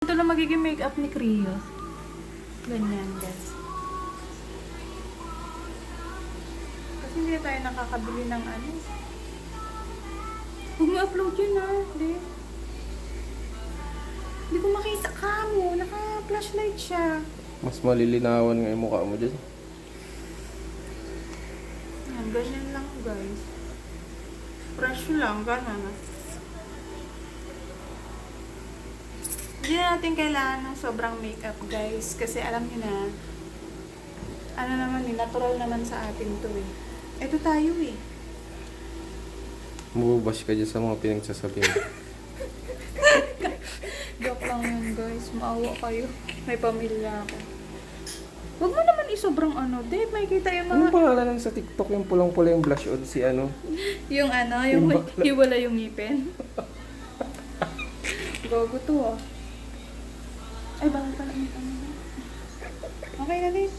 Ito lang magiging makeup ni Crio. Ganyan, guys. Kasi hindi tayo nakakabili ng ano. Huwag mo upload yun Hindi. Hindi ko makita ka mo. Naka-flashlight siya. Mas malilinawan nga yung mukha mo dyan. Yan, ganyan lang guys. Fresh lang, gano'n. Hindi natin kailangan ng sobrang makeup guys. Kasi alam niyo na, ano naman natural naman sa atin to eh. Ito tayo eh. Mabubash ka dyan sa mga pinagsasabi mo. Joke lang yun guys. Maawa kayo. May pamilya ako. Huwag mo naman isobrang ano. Dave, may kita yung Anong mga... pangalan nun sa TikTok yung pulang-pula yung blush on si ano? Yung ano, yung Yung bakla. hiwala yung ngipin. Gogo to ah. Ay, bakit pala may ano. Okay na Dave.